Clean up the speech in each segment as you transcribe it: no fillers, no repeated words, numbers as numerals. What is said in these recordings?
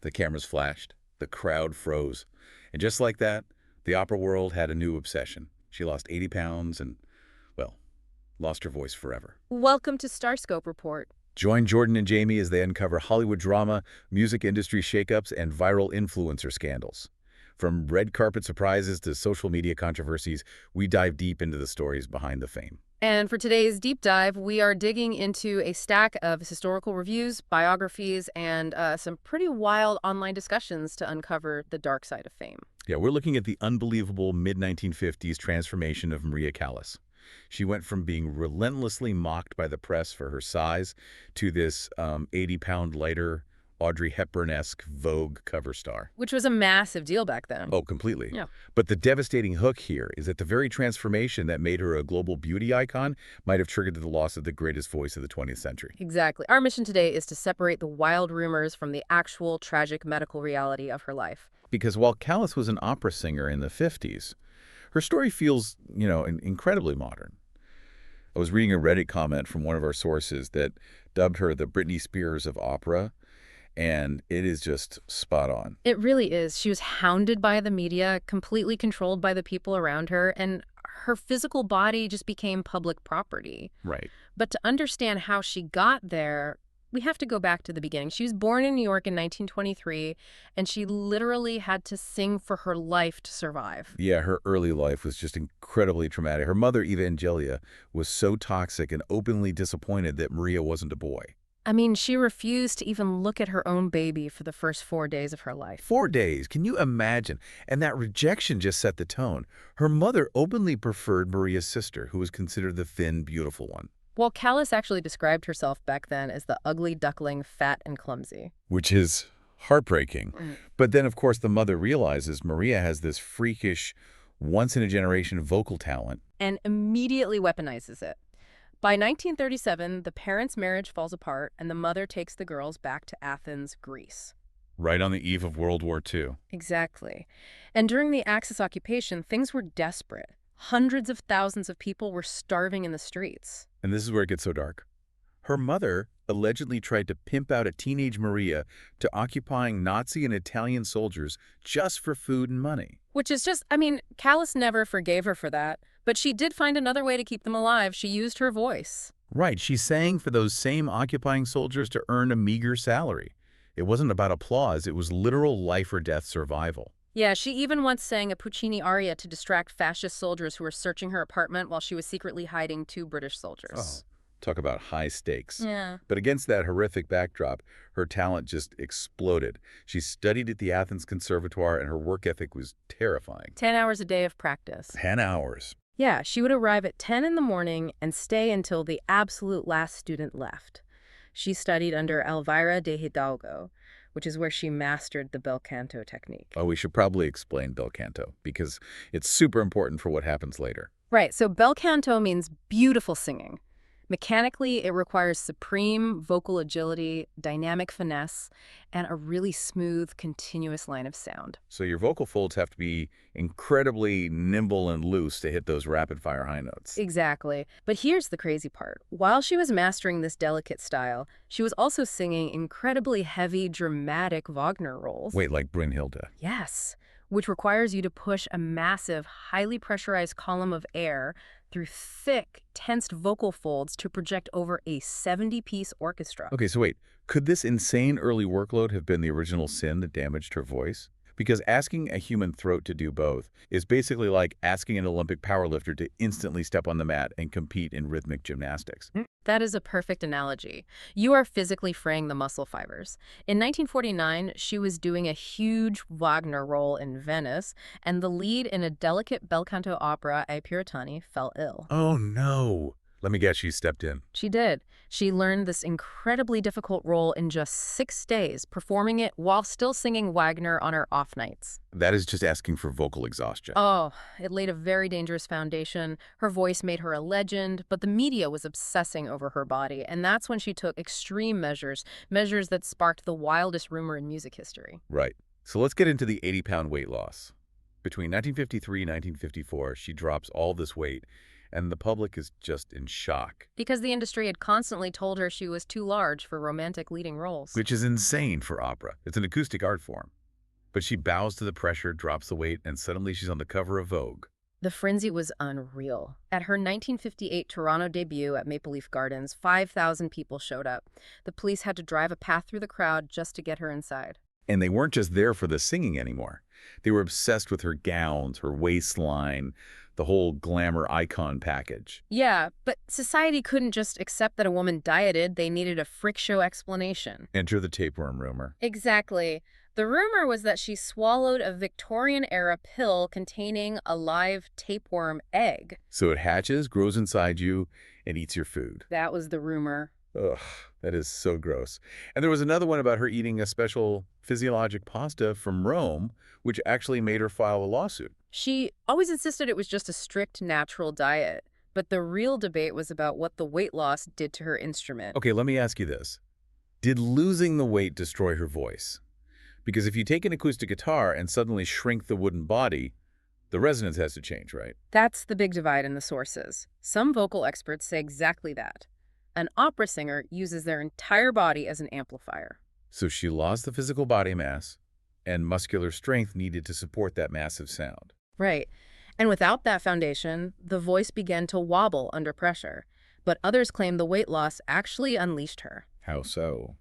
The cameras flashed. The crowd froze. And just like that, the opera world had a new obsession. She lost 80 pounds and, well, lost her voice forever. Welcome to Starscope Report. Join Jordan and Jamie as they uncover Hollywood drama, music industry shakeups, and viral influencer scandals. From red carpet surprises to social media controversies, we dive deep into the stories behind the fame. And for today's deep dive, we are digging into a stack of historical reviews, biographies, and some pretty wild online discussions to uncover the dark side of fame. Yeah, we're looking at the unbelievable mid-1950s transformation of Maria Callas. She went from being relentlessly mocked by the press for her size to this 80-pound lighter, Audrey Hepburn-esque Vogue cover star. Which was a massive deal back then. Oh, completely. Yeah. But the devastating hook here is that the very transformation that made her a global beauty icon might have triggered the loss of the greatest voice of the 20th century. Exactly. Our mission today is to separate the wild rumors from the actual tragic medical reality of her life. Because while Callas was an opera singer in the 50s, her story feels, incredibly modern. I was reading a Reddit comment from one of our sources that dubbed her the Britney Spears of opera, and it is just spot on. It really is. She was hounded by the media, completely controlled by the people around her, and her physical body just became public property. Right. But to understand how she got there, we have to go back to the beginning. She was born in New York in 1923, and she literally had to sing for her life to survive. Yeah, her early life was just incredibly traumatic. Her mother, Evangelia, was so toxic and openly disappointed that Maria wasn't a boy. I mean, she refused to even look at her own baby for the first 4 days of her life. 4 days, can you imagine? And that rejection just set the tone. Her mother openly preferred Maria's sister, who was considered the thin, beautiful one. Well, Callas actually described herself back then as the ugly duckling, fat and clumsy. Which is heartbreaking. But then, of course, the mother realizes Maria has this freakish, once-in-a-generation vocal talent. And immediately weaponizes it. By 1937, the parents' marriage falls apart, and the mother takes the girls back to Athens, Greece. Right on the eve of World War II. Exactly. And during the Axis occupation, things were desperate. Hundreds of thousands of people were starving in the streets. And this is where it gets so dark. Her mother allegedly tried to pimp out a teenage Maria to occupying Nazi and Italian soldiers just for food and money. Which is just, Callas never forgave her for that. But she did find another way to keep them alive. She used her voice. Right, she sang for those same occupying soldiers to earn a meager salary. It wasn't about applause, it was literal life-or-death survival. Yeah, she even once sang a Puccini aria to distract fascist soldiers who were searching her apartment while she was secretly hiding 2 British soldiers. Oh, talk about high stakes. Yeah. But against that horrific backdrop, her talent just exploded. She studied at the Athens Conservatoire, and her work ethic was terrifying. 10 hours a day of practice. 10 hours. Yeah, she would arrive at 10 in the morning and stay until the absolute last student left. She studied under Elvira de Hidalgo, which is where she mastered the bel canto technique. Oh, we should probably explain bel canto, because it's super important for what happens later. Right, so bel canto means beautiful singing. Mechanically, it requires supreme vocal agility, dynamic finesse, and a really smooth, continuous line of sound. So your vocal folds have to be incredibly nimble and loose to hit those rapid-fire high notes. Exactly. But here's the crazy part. While she was mastering this delicate style, she was also singing incredibly heavy, dramatic Wagner roles. Wait, like Brünnhilde? Yes, which requires you to push a massive, highly pressurized column of air through thick, tensed vocal folds to project over a 70-piece orchestra. Okay, so wait, could this insane early workload have been the original sin that damaged her voice? Because asking a human throat to do both is basically like asking an Olympic powerlifter to instantly step on the mat and compete in rhythmic gymnastics. That is a perfect analogy. You are physically fraying the muscle fibers. In 1949, she was doing a huge Wagner role in Venice, and the lead in a delicate bel canto opera, I Puritani, fell ill. Oh no! Let me guess, she stepped in. She did. She learned this incredibly difficult role in just 6 days, performing it while still singing Wagner on her off nights. That is just asking for vocal exhaustion. Oh, it laid a very dangerous foundation. Her voice made her a legend, but the media was obsessing over her body, and that's when she took extreme measures that sparked the wildest rumor in music history. Right. So let's get into the 80-pound weight loss. Between 1953 and 1954, she drops all this weight, and the public is just in shock. Because the industry had constantly told her she was too large for romantic leading roles. Which is insane for opera. It's an acoustic art form. But she bows to the pressure, drops the weight, and suddenly she's on the cover of Vogue. The frenzy was unreal. At her 1958 Toronto debut at Maple Leaf Gardens, 5,000 people showed up. The police had to drive a path through the crowd just to get her inside. And they weren't just there for the singing anymore. They were obsessed with her gowns, her waistline, the whole glamour icon package. Yeah, but society couldn't just accept that a woman dieted. They needed a freak show explanation. Enter the tapeworm rumor. Exactly. The rumor was that she swallowed a Victorian-era pill containing a live tapeworm egg. So it hatches, grows inside you, and eats your food. That was the rumor. Ugh, that is so gross. And there was another one about her eating a special physiologic pasta from Rome, which actually made her file a lawsuit. She always insisted it was just a strict natural diet, but the real debate was about what the weight loss did to her instrument. Okay, let me ask you this. Did losing the weight destroy her voice? Because if you take an acoustic guitar and suddenly shrink the wooden body, the resonance has to change, right? That's the big divide in the sources. Some vocal experts say exactly that. An opera singer uses their entire body as an amplifier. So she lost the physical body mass, and muscular strength needed to support that massive sound. Right. And without that foundation, the voice began to wobble under pressure. But others claim the weight loss actually unleashed her. How so?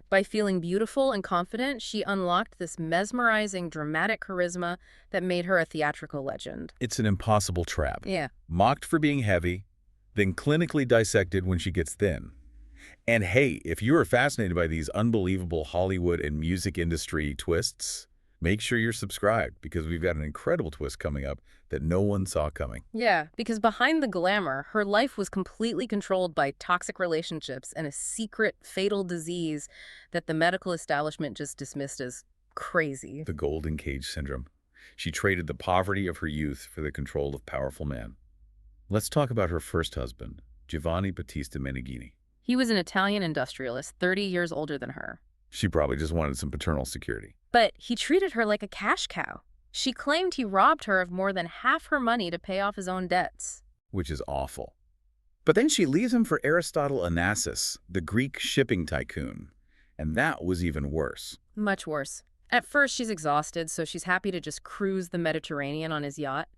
By feeling beautiful and confident, she unlocked this mesmerizing, dramatic charisma that made her a theatrical legend. It's an impossible trap. Yeah. Mocked for being heavy, then clinically dissected when she gets thin. And hey, if you are fascinated by these unbelievable Hollywood and music industry twists, make sure you're subscribed because we've got an incredible twist coming up that no one saw coming. Yeah, because behind the glamour, her life was completely controlled by toxic relationships and a secret, fatal disease that the medical establishment just dismissed as crazy. The golden cage syndrome. She traded the poverty of her youth for the control of powerful men. Let's talk about her first husband, Giovanni Battista Meneghini. He was an Italian industrialist, 30 years older than her. She probably just wanted some paternal security. But he treated her like a cash cow. She claimed he robbed her of more than half her money to pay off his own debts. Which is awful. But then she leaves him for Aristotle Onassis, the Greek shipping tycoon. And that was even worse. Much worse. At first, she's exhausted, so she's happy to just cruise the Mediterranean on his yacht.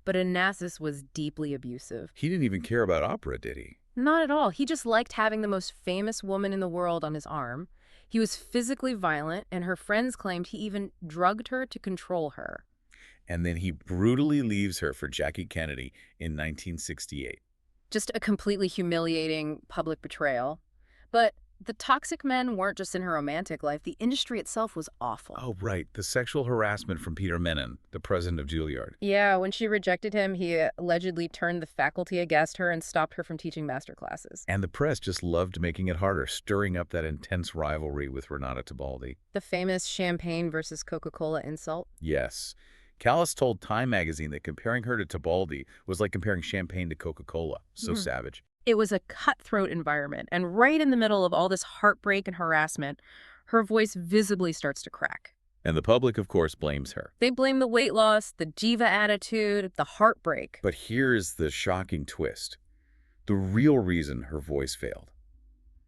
But Onassis was deeply abusive. He didn't even care about opera, did he? Not at all. He just liked having the most famous woman in the world on his arm. He was physically violent, and her friends claimed he even drugged her to control her. And then he brutally leaves her for Jackie Kennedy in 1968. Just a completely humiliating public betrayal. But the toxic men weren't just in her romantic life. The industry itself was awful. Oh, right. The sexual harassment from Peter Menon, the president of Juilliard. Yeah, when she rejected him, he allegedly turned the faculty against her and stopped her from teaching master classes. And the press just loved making it harder, stirring up that intense rivalry with Renata Tebaldi. The famous champagne versus Coca-Cola insult? Yes. Callas told Time magazine that comparing her to Tebaldi was like comparing champagne to Coca-Cola. So savage. It was a cutthroat environment, and right in the middle of all this heartbreak and harassment, her voice visibly starts to crack. And the public, of course, blames her. They blame the weight loss, the diva attitude, the heartbreak. But here's the shocking twist. The real reason her voice failed.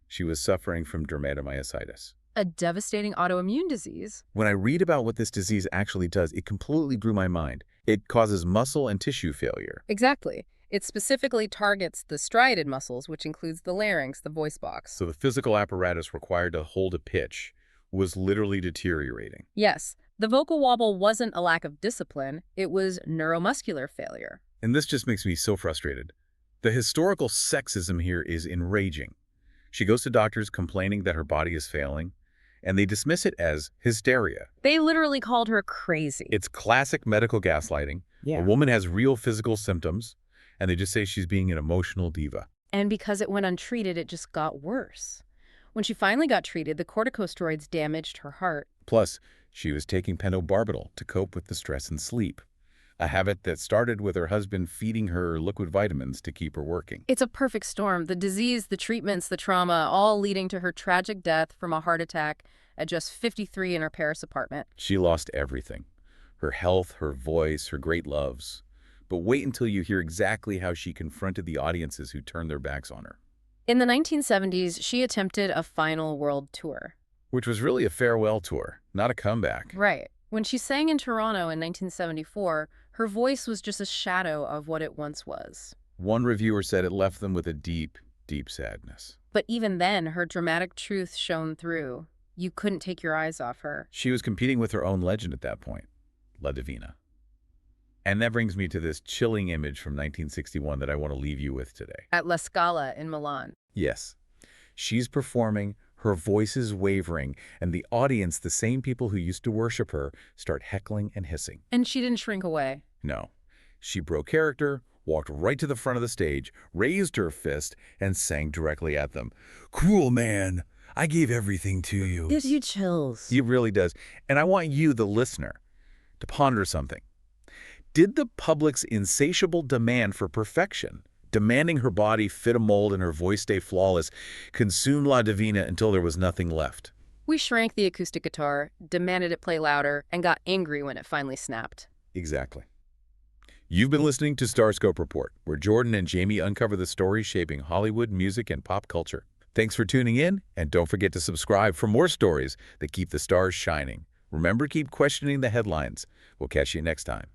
She was suffering from dermatomyositis. A devastating autoimmune disease. When I read about what this disease actually does, it completely blew my mind. It causes muscle and tissue failure. Exactly. It specifically targets the striated muscles, which includes the larynx, the voice box. So the physical apparatus required to hold a pitch was literally deteriorating. Yes, the vocal wobble wasn't a lack of discipline, it was neuromuscular failure. And this just makes me so frustrated. The historical sexism here is enraging. She goes to doctors complaining that her body is failing, and they dismiss it as hysteria. They literally called her crazy. It's classic medical gaslighting. Yeah. A woman has real physical symptoms, and they just say she's being an emotional diva. And because it went untreated, it just got worse. When she finally got treated, the corticosteroids damaged her heart. Plus, she was taking pentobarbital to cope with the stress and sleep, a habit that started with her husband feeding her liquid vitamins to keep her working. It's a perfect storm. The disease, the treatments, the trauma, all leading to her tragic death from a heart attack at just 53 in her Paris apartment. She lost everything. Her health, her voice, her great loves. But wait until you hear exactly how she confronted the audiences who turned their backs on her. In the 1970s, she attempted a final world tour. Which was really a farewell tour, not a comeback. Right. When she sang in Toronto in 1974, her voice was just a shadow of what it once was. One reviewer said it left them with a deep, deep sadness. But even then, her dramatic truth shone through. You couldn't take your eyes off her. She was competing with her own legend at that point, La Divina. And that brings me to this chilling image from 1961 that I want to leave you with today. At La Scala in Milan. Yes, she's performing, her voice is wavering, and the audience, the same people who used to worship her, start heckling and hissing. And she didn't shrink away. No. She broke character, walked right to the front of the stage, raised her fist, and sang directly at them. "Cruel man, I gave everything to you." Gives you chills. It really does. And I want you, the listener, to ponder something. Did the public's insatiable demand for perfection, demanding her body fit a mold and her voice stay flawless, consume La Divina until there was nothing left? We shrank the acoustic guitar, demanded it play louder, and got angry when it finally snapped. Exactly. You've been listening to Starscope Report, where Jordan and Jamie uncover the stories shaping Hollywood, music, and pop culture. Thanks for tuning in, and don't forget to subscribe for more stories that keep the stars shining. Remember, keep questioning the headlines. We'll catch you next time.